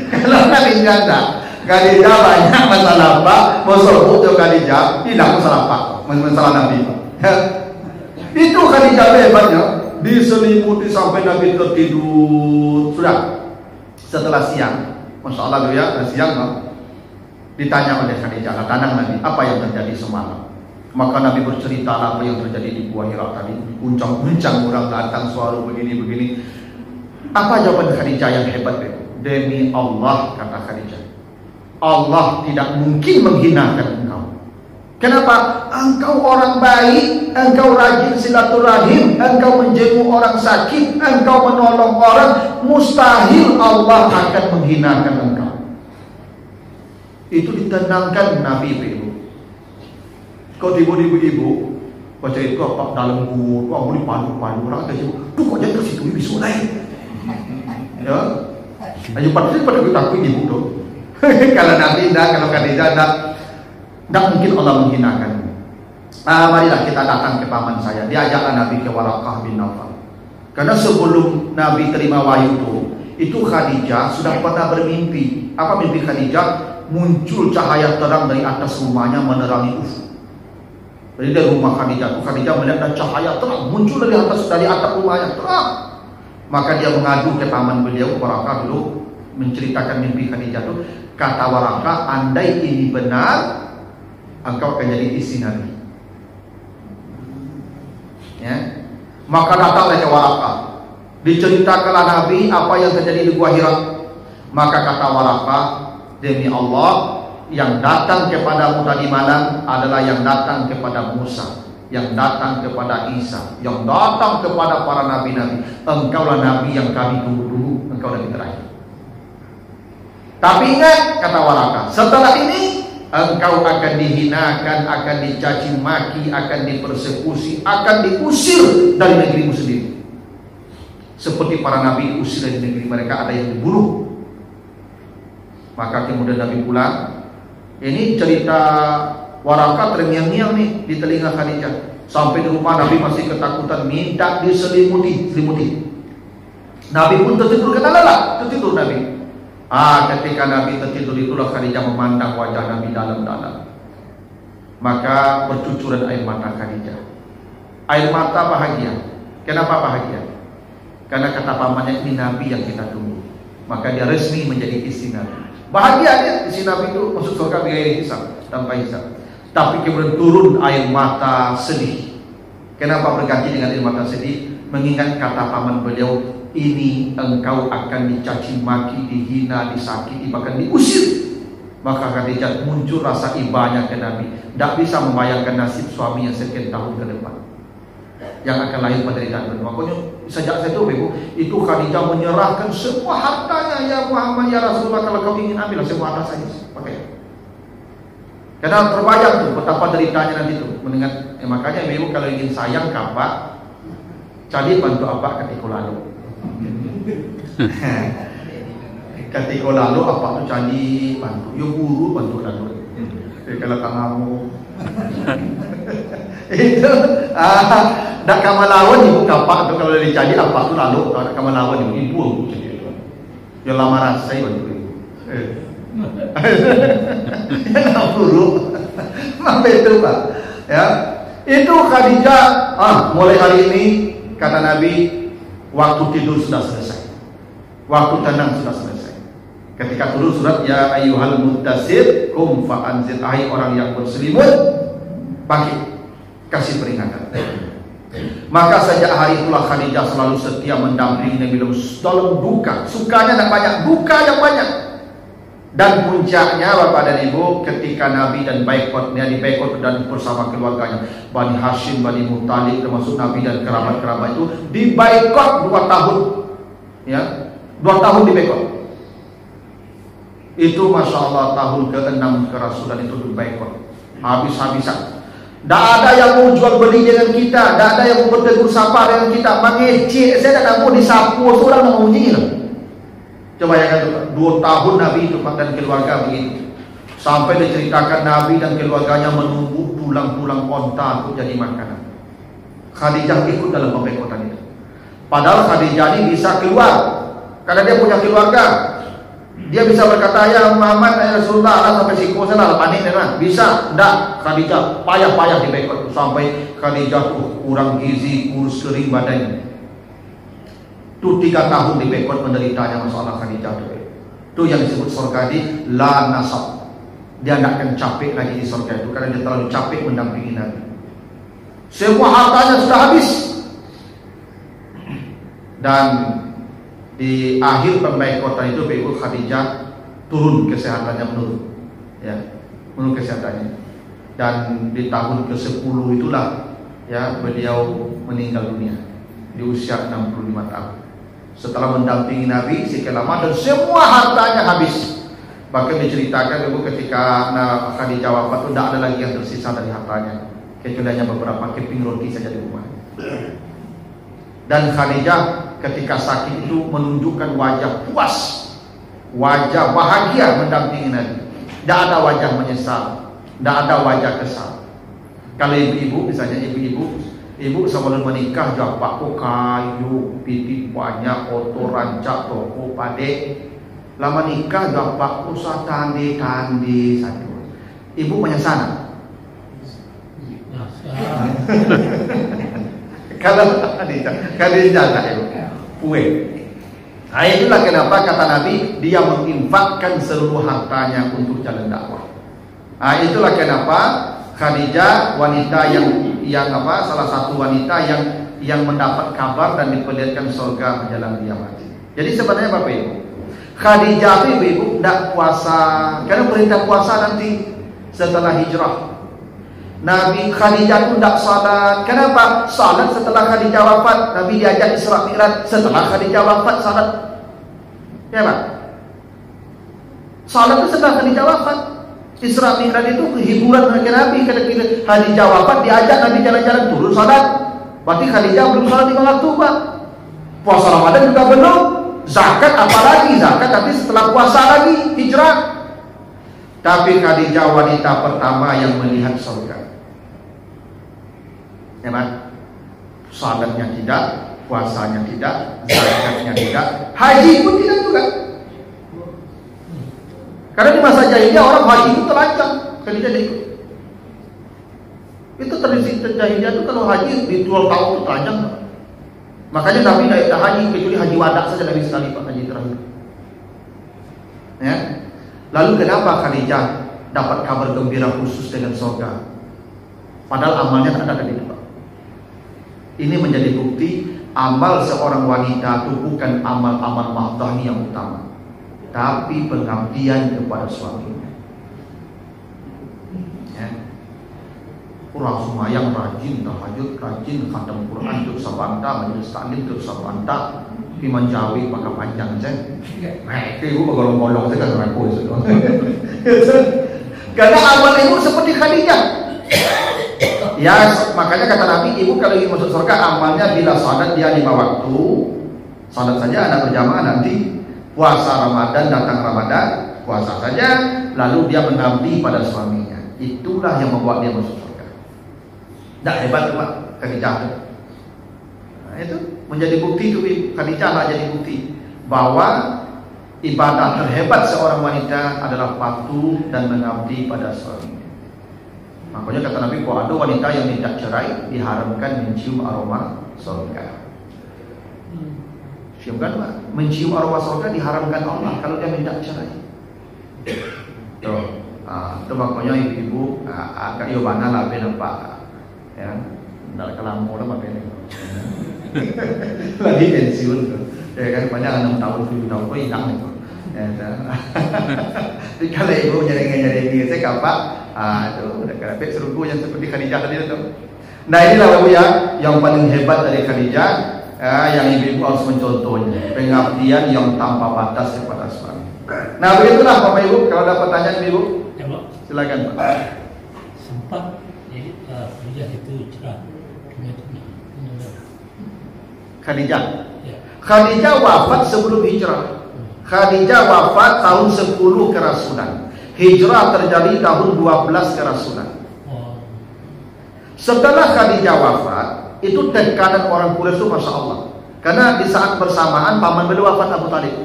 Speaker 1: Kalau Khadijah tak, Khadijah banyak masalah pak, masuk bujuk Khadijah, hilang masalah pak, masalah Nabi pak. Itu Khadijah hebatnya, diselimuti sampai Nabi tertidur. Sudah, setelah siang, Masya Allah ya, siang ditanya oleh Khadijah, tanang Nabi, apa yang terjadi semalam? Maka Nabi bercerita apa yang terjadi di Gua Hira tadi. Guncang-guncang orang datang suara begini-begini. Apa jawaban Khadijah yang hebat itu? Demi Allah, kata Khadijah, Allah tidak mungkin menghinakan engkau. Kenapa? Engkau orang baik, engkau rajin silaturahim, engkau menjenguk orang sakit, engkau menolong orang. Mustahil Allah akan menghinakan engkau. Itu ditenangkan Nabi itu. Kau ibu-ibu baca itu apa dalam gua, kau boleh palu-palu orang kata tu kau jangan ke situ bisu lain. Ya, ayo pada kita takut ibu tu. Kalau Nabi dah, kalau Khadijah dah, tak mungkin Allah menghinakan. Marilah kita datang ke paman saya. Diajaklah Nabi ke Waraqah bin Nawfal. Karena sebelum Nabi terima wahyu itu Khadijah sudah pernah bermimpi. Apa mimpi Khadijah? Muncul cahaya terang dari atas rumahnya menerangi ufuk. Jadi dari rumah Khadijah melihat cahaya terang muncul dari atap rumahnya terang. Maka dia mengadu ke paman beliau Waraqah dulu menceritakan mimpi Khadijah itu. Kata Waraqah, andai ini benar, engkau akan jadi istri Nabi. Ya. Maka datanglah ke Waraqah. Diceritakanlah Nabi apa yang terjadi di Gua Hira. Maka kata Waraqah, demi Allah, yang datang kepadamu tadi malam adalah yang datang kepada Musa, yang datang kepada Isa, yang datang kepada para nabi-nabi. Engkaulah nabi yang kami tunggu-tunggu, engkau nabi terakhir. Tapi ingat, kata Waraqah, setelah ini engkau akan dihinakan, akan dicaci maki, akan dipersekusi, akan diusir dari negerimu sendiri. Seperti para nabi diusir dari negeri mereka, ada yang dibunuh. Maka kemudian Nabi pulang. Ini cerita Waraqah terngiang-ngiang nih di telinga Khadijah. Sampai di rumah Nabi masih ketakutan, minta diselimuti. Nabi pun tertidur, kata lelah, tertidur Nabi. Ketika Nabi tertidur itulah Khadijah memandang wajah Nabi dalam-dalam. Maka bercucuran air mata Khadijah. Air mata bahagia. Kenapa bahagia? Karena kata pamannya, ini Nabi yang kita tunggu. Maka dia resmi menjadi istri Nabi. Bahagia dia, istri Nabi itu masuk surga biaya hisab, tanpa hisab. Tapi kemudian turun air mata sedih. Kenapa berganti dengan air mata sedih? Mengingat kata paman beliau, ini engkau akan dicaci maki, dihina, disakiti, bahkan diusir. Maka Khadijah muncul rasa ibanya ke Nabi. Tidak bisa membayangkan nasib suami yang sekian tahun ke depan, yang akan lahir penderitaan berdua. Makanya sejak itu itu Khadijah menyerahkan semua hartanya. Ya Muhammad, ya Rasulullah, kalau kau ingin ambil semua harta saya pakai. Karena terbayang tuh betapa deritanya nanti tuh mendengar. Makanya ibu kalau ingin sayang kapak, cari bantu apa ketika lalu. Ketika lalu apa tuh cari bantu, yo guru bantu lalu. Kalau kamu itu dak kamalawan ibu kapak atau kalau dicari apa tuh lalu kalau kamalawan ibu yang lamaran saya bantu ibu. Yang buruk, apa itu Pak? Ya, itu Khadijah. Mulai hari ini kata Nabi, waktu tidur sudah selesai, waktu tenang sudah selesai. Ketika turun surat ya ayyuhal muddasir kum fa'anzir, hai orang yang berselimut, bangkit, kasih peringatan. Maka sejak hari itulah Khadijah selalu setia mendampingi Nabi dalam duka. Sukanya tidak banyak, duka yang banyak. Dan puncaknya Bapak dan Ibu, ketika Nabi dan dia dibaikot dan bersama keluarganya, Bani Hashim, Bani Muttalib, termasuk Nabi dan kerabat-kerabat itu dibaikot 2 tahun. Ya, 2 tahun dibaikot. Itu Masya Allah tahun ke-6 kerasulan itu dibaikot. Habis-habisan. Tidak ada yang mau jual beli dengan kita, tidak ada yang mau bertegur sapa dengan kita, mengecek. Saya tidak mau disapu, orang mau nyinyir. Coba ya kan, 2 tahun Nabi itu dan keluarga begitu. Sampai diceritakan Nabi dan keluarganya menunggu tulang-tulang onta untuk jadi makanan. Khadijah ikut dalam pembekotan itu. Padahal Khadijah ini bisa keluar karena dia punya keluarga. Dia bisa berkata, ya Muhammad, ya Rasulullah, Allah sampai siku sana panik kan? Bisa, enggak. Khadijah payah-payah dibekot sampai Khadijah tuh kurang gizi, kurus kering badannya. Itu 3 tahun dibekot penderitanya masalah Khadijah itu yang disebut surga di la nasab. Dia tidak akan capek lagi di surga itu karena dia terlalu capek mendampingi Nabi. Semua hartanya sudah habis. Dan di akhir pembekotan itu Ibu Khadijah turun kesehatannya, menurun, ya, menurun kesehatannya. Dan di tahun ke-10 itulah ya beliau meninggal dunia di usia 65 tahun. Setelah mendampingi Nabi sekian lama dan semua hartanya habis. Bahkan diceritakan Ibu ketika Khadijah wafat itu tidak ada lagi yang tersisa dari hartanya, kecuali hanya beberapa keping roti saja di rumah. Dan Khadijah ketika sakit itu menunjukkan wajah puas, wajah bahagia mendampingi Nabi. Tidak ada wajah menyesal, tidak ada wajah kesal. Kalau ibu-ibu, misalnya ibu sebelum menikah japak ko kayu, pitik banyak, oto rancak, toko pade. Lama nikah japak ko sa tandi satu. Ibu menyesal. Kalau Khadijah lah ibu, kue. Nah, itulah kenapa kata Nabi dia menginfakkan seluruh hartanya untuk jalan dakwah. Nah, itulah kenapa Khadijah wanita yang yang salah satu wanita yang mendapat kabar dan diperlihatkan surga menjelang dia mati. Jadi sebenarnya Bapak Ibu, Khadijah itu Ibu tidak puasa, karena perintah puasa nanti setelah hijrah. Nabi Khadijah itu tidak salat. Kenapa? Salat setelah Khadijah wafat. Nabi diajak Isra Mi'raj setelah Khadijah wafat salat. Ya Pak? Salat itu setelah Khadijah wafat. Isra Mi'raj itu hiburan bagi Nabi. Ketika Khadijah wafat diajak Nabi jalan-jalan turun salat. Berarti Khadijah belum salat 5 waktu Pak. Puasa Ramadan juga belum. Zakat apalagi zakat, tapi setelah puasa lagi hijrah. Tapi Khadijah wanita pertama yang melihat surga. Ya Pak? Salatnya tidak, puasanya tidak, zakatnya tidak, haji pun tidak juga. Karena di masa jahiliyah orang haji itu telanjang, Khadijah ikut. Itu tradisi jahiliyah itu kalau haji di 12 tahun itu telanjang. Makanya Nabi tidak haji kecuali haji wada saja Nabi sekali Pak, haji terakhir. Ya. Lalu kenapa Khadijah dapat kabar gembira khusus dengan surga? Padahal amalnya tak ada di Pak. Ini menjadi bukti amal seorang wanita itu bukan amal-amal mahdhani yang utama, tapi pengabdian kepada suaminya. Ya. Kurang semayang rajin, tahajud rajin, khatam Quran terus sabanta, majelis taklim terus sabanta, piman jawi maka panjang saja. Ibu bergolong-golong saya kan aku sudah. Karena amal ibu seperti Khadijah. Ya, makanya kata Nabi, ibu kalau ingin masuk surga amalnya bila salat dia 5 waktu, salat saja ada berjamaah nanti, puasa Ramadan datang Ramadan, puasa saja, lalu dia mengabdi pada suaminya. Itulah yang membuat dia masuk surga. Tak hebat Pak Khadijah. Nah, itu menjadi bukti itu Khadijah lah jadi bukti bahwa ibadah terhebat seorang wanita adalah patuh dan mengabdi pada suaminya. Makanya kata Nabi, kalau ada wanita yang tidak cerai diharamkan mencium aroma surga. Ciumkan Pak, mencium aroma surga diharamkan Allah kalau dia tidak cerai. Tuh, itu makanya ibu-ibu agak yobana lah nampak, ya, tidak kelamu lah apa ini. Lagi pensiun tuh, ya kan banyak 6 tahun 7 tahun kok hilang itu. Jadi kalau ibu nyari saya kapak, itu udah kerapet serugu yang seperti Khadijah tadi itu. Nah inilah Bapak ya, yang paling hebat dari Khadijah, yang ibu harus mencontohnya, pengabdian yang tanpa batas kepada suami. Nah begitulah Bapak Ibu, kalau ada pertanyaan Ibu, silakan Pak.
Speaker 3: Sempat jadi Khadijah itu cerah.
Speaker 1: Khadijah. Khadijah wafat sebelum hijrah. Khadijah wafat tahun 10 kerasulan. Hijrah terjadi tahun 12 kerasulan. Setelah Khadijah wafat, itu tekanan orang Quraisy itu Masya Allah. Karena di saat bersamaan paman beliau wafat Abu Talib.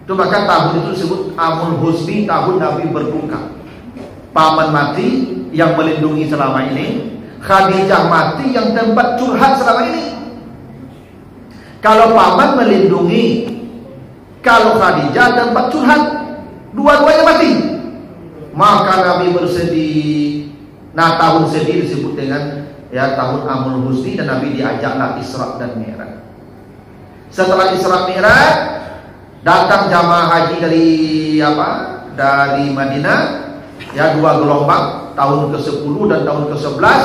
Speaker 1: Itu maka tahun itu disebut Amul Husni, tahun Nabi berduka. Paman mati yang melindungi selama ini, Khadijah mati yang tempat curhat selama ini. Kalau paman melindungi, kalau Khadijah tempat curhat, dua-duanya mati. Maka Nabi bersedih. Nah tahun sedih disebut dengan ya tahun Amul Husni, dan Nabi diajaklah Isra dan Mi'raj. Setelah Isra Mi'raj datang jamaah haji dari Madinah, ya 2 gelombang, tahun ke-10 dan tahun ke-11,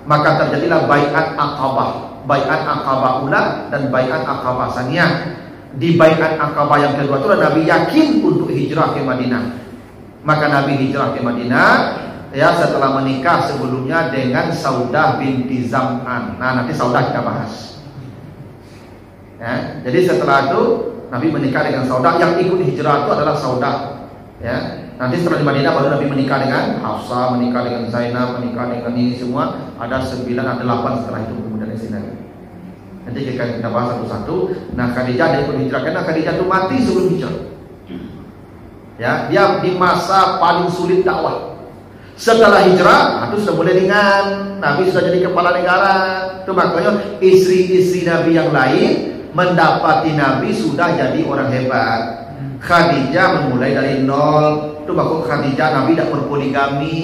Speaker 1: maka terjadilah Bai'at Aqabah, Bai'at Aqabah Ula dan Bai'at Aqabah Saniyah. Di Bai'at Aqabah yang kedua itu Nabi yakin untuk hijrah ke Madinah. Maka Nabi hijrah ke Madinah, ya setelah menikah sebelumnya dengan Saudah binti Zam'an. Nah nanti Saudah kita bahas. Ya, jadi setelah itu Nabi menikah dengan Saudah. Yang ikut hijrah itu adalah Saudah. Ya, nanti setelah di Madinah baru Nabi menikah dengan Hafsah, menikah dengan Zainab, menikah dengan ini semua. Ada 9, ada 8 setelah itu kemudian di sini. Nanti kita bahas satu-satu. Nah Khadijah dia ikut hijrah karena Khadijah itu mati sebelum hijrah. Ya, dia di masa paling sulit dakwah. Setelah hijrah, itu sudah mulai ringan. Nabi sudah jadi kepala negara. Itu makanya istri-istri Nabi yang lain mendapati Nabi sudah jadi orang hebat. Khadijah memulai dari nol. Itu makanya Khadijah Nabi tidak berpoligami.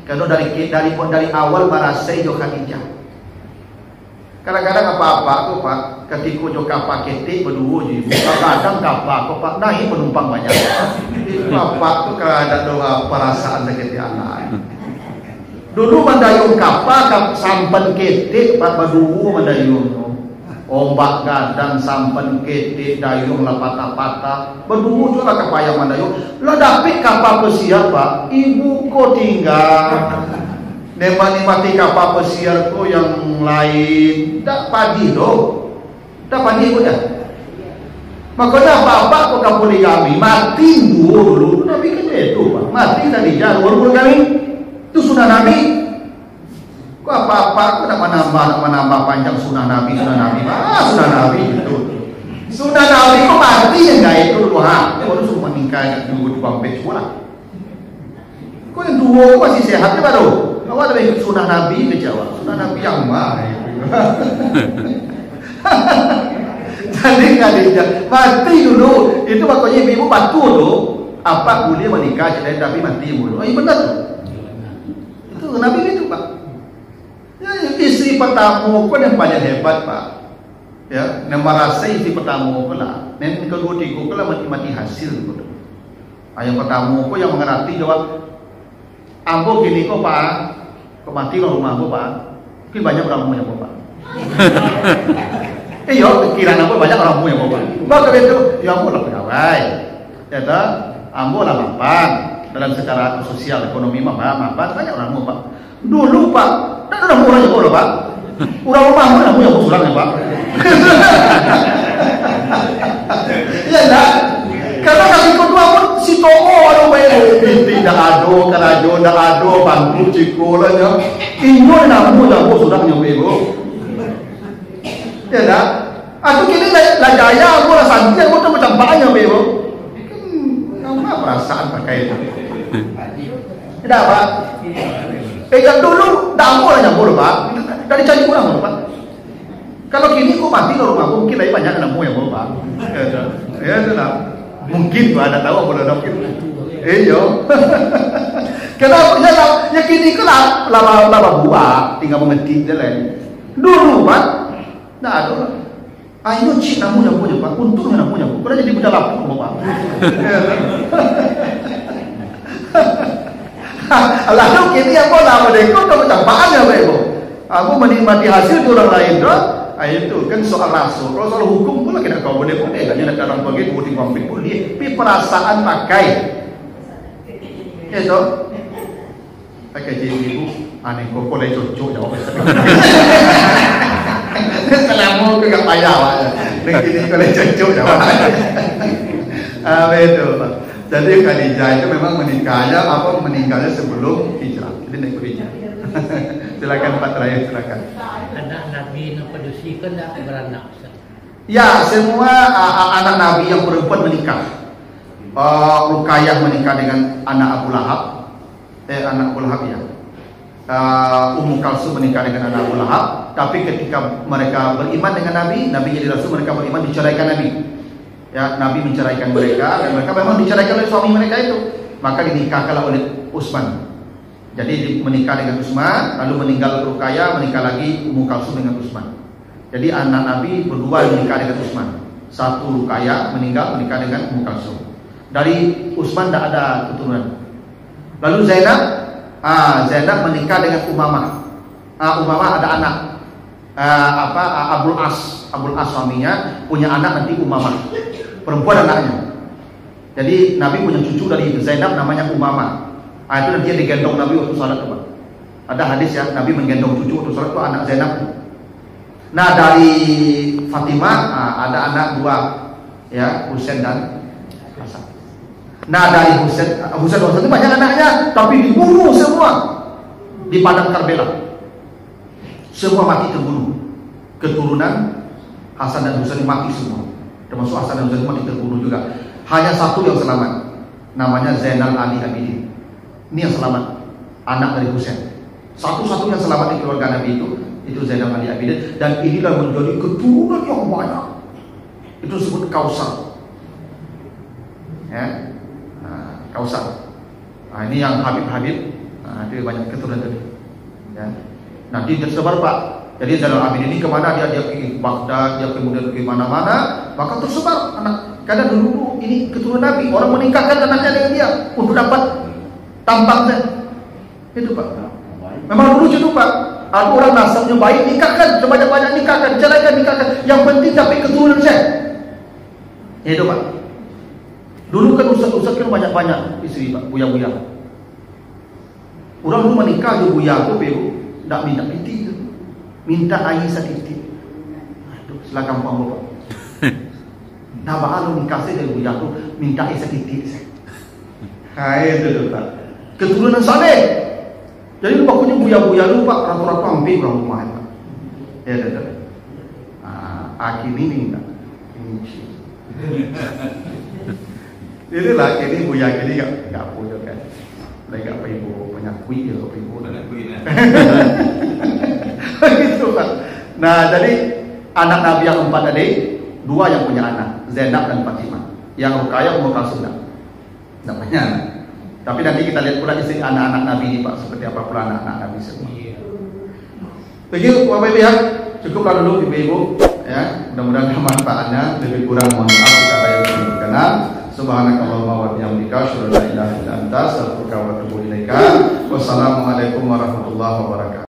Speaker 1: Karena dari awal merasa itu Khadijah. Kadang-kadang apa-apa aku Pak, ketika jo kapal ketik berdua je. Kadang kapal aku Pak naik penumpang banyak. Bapak tu kada doa perasaan sakit anak. Dulu mandayung kapal sampan ketik Pak berdua mandayung. Ombak gadang sampan ketik dayung la patah-patah. Berdua tu lah kapal yang mandayung. Lah dapik kapal pesiar Pak, ibu ko tinggal. Nikmati kapal pesiar ko yang lain tak padi doh, tak padi ko dah. Makanya apa-apa ko kapoligami mati dulu. Nabi kan itu Pak, mati tadi jangan poligami itu sunnah Nabi. Ko apa-apa ko nak menambah panjang sunnah Nabi sunnah Nabi itu. Sunnah Nabi ko mati yang gak itu dulu ha. Baru suruh menikah nunggu di pampet sekolah. Ko yang dua masih sehat ya baru. Awak ada ikut sunnah Nabi ke Jawa, sunnah Nabi yang mana? Jadi kalian mati dulu, itu makanya ibu batu dulu. Apa boleh menikah jadi tapi mati dulu? Ini benar tu. Itu Nabi itu Pak. Ya, istri pertama pun yang paling hebat Pak. Ya, yang merasa istri pertama pun lah. Yang kedua tiga pun lah mati hasil. Yang pertama pun yang mengerti jawab. Ambo gini kok Pak, kok mati lo rumah Ambo Pak, mungkin banyak orang punya Pak. Iya, kiraan Ambo banyak orang punya Pak. Maka itu, ya Ambo lah pegawai, ya dah, Ambo lah mapan dalam secara sosial ekonomi mapan banyak orang punya Pak. Dulu Pak, tak ada orang yang boleh Pak, orang rumah mana punya usulan ya Pak. Iya dah. Karena kami kedua pun si Tomo ada bayar tidak ada kerajo tidak ada bantu cikola ya ini namu jago sudah nyoba ya dah atau kini lah jaya aku lah santi aku tu macam banyak bebo kamu perasaan pakai itu tidak Pak yang dulu dah aku lah nyampur Pak dari cari kurang Pak kalau kini aku mati lah rumah aku mungkin lagi banyak namu yang Pak ya dah mungkin Pak ada tahu boleh ada mungkin iya kenapa ya kini ke lama buah tinggal mengetik je lain dulu Pak tak ada lah ini cik namu yang punya Pak untungnya namu yang punya jadi budak lapuk Pak lalu kini apa nama mereka tak macam mana mereka aku menikmati hasil orang lain tu itu kan soal rasul. Kalau soal hukum pula kita kau boleh kan ada orang bagi voting konflik boleh. Tapi perasaan pakai. Ya so. Pakai jadi ibu aneh kok boleh cocok jawab. Selamu ke enggak payah Pak. Nek ini boleh cocok jawab. Betul Pak. Jadi Khadijah itu memang meninggalnya sebelum hijrah. Jadi naik hijrah. Silakan Pak terakhir silakan.
Speaker 3: Anak Nabi yang pedusi kan tak beranak.
Speaker 1: Ya, semua anak Nabi yang perempuan menikah. Ruqayyah menikah dengan anak Abu Lahab. Anak Abu Lahab ya. Ummu Kalsum menikah dengan anak Abu Lahab. Tapi ketika mereka beriman dengan Nabi, Nabi jadi Rasul, mereka beriman diceraikan Nabi. Ya, Nabi menceraikan mereka dan mereka memang diceraikan oleh suami mereka itu. Maka dinikahkanlah oleh Utsman. Jadi menikah dengan Utsman, lalu meninggal Ruqayyah, menikah lagi Ummu Kalsum dengan Utsman. Jadi anak Nabi berdua menikah dengan Utsman. Satu Ruqayyah menikah dengan Ummu Kalsum. Dari Utsman tidak ada keturunan. Lalu Zainab menikah dengan Umamah. Umamah ada anak. Abul As suaminya punya anak nanti Umamah. Perempuan anaknya. Jadi Nabi punya cucu dari Zainab namanya Umamah. Itu nanti yang digendong Nabi waktu salat Pak. Ada hadis ya, Nabi menggendong cucu waktu salat itu anak Zainab. Nah dari Fatimah ada anak dua ya, Husain dan Hasan. Nah dari Husain itu banyak anaknya, tapi dibunuh semua di padang Karbala. Semua mati terbunuh. Keturunan Hasan dan Husain mati semua. Termasuk Hasan dan Husain mati terbunuh juga. Hanya satu yang selamat. Namanya Zainal Ali Abidin. Ini yang selamat, anak dari Husain. Satu-satu yang selamat di keluarga Nabi itu Zainal Ali Abidin. Dan inilah menjadi keturunan yang banyak. Itu disebut Kausar. Ya, Kausar. Ini yang Habib. Itu banyak keturunan tadi. Ya. Nanti tersebar Pak. Jadi Zainal Abidin ini kemana dia pergi Baghdad, dia kemudian pergi mana-mana, maka tersebar anak. Karena dulu ini keturunan Nabi, orang menikahkan anaknya dengan dia untuk dapat tampaknya. Itu Pak. Memang dulu gitu Pak. Ada orang nasabnya baik, nikahkan, sebanyak-banyak nikahkan, ceraikan, nikahkan. Yang penting dapat keturunan saya. Itu Pak. Dulu kan ustaz-ustaz kan banyak-banyak istri Pak, buya-buya. Orang dulu menikah je buya tu, tak minta piti tu. Minta air sedikit. Aduh, silakan kampung Bapak. Nah, bahkan nikah saya dari buya tu minta air sedikit. Hai itu tu Pak. Keturunan saleh. Jadi lupa punya buya-buya lupa ratu-ratu hampir orang rumah Pak. Ya dah. Akhir ini tak. Inilah ini buya ini enggak punya kan. Lagi apa ibu penyakui ya apa ibu penyakui. Begitu Pak. Nah, jadi anak Nabi yang 4 tadi, 2 yang punya anak, Zainab dan Fatimah. Yang Ruqayyah Ummu Kalsum tidak punya anak. Tapi nanti kita lihat pula istri anak-anak Nabi ini Pak, seperti apa pula anak-anak Nabi semua. Begitu Bapak Ibu ya, cukuplah dulu Ibu-ibu ya. Mudah-mudahan manfaatnya, lebih kurang mohon maaf kata yang berkenan. Subhanakallahumma wa bihamdika asyhadu an la ilaha illa anta astaghfiruka wa atubu ilaika. Wassalamualaikum warahmatullahi wabarakatuh.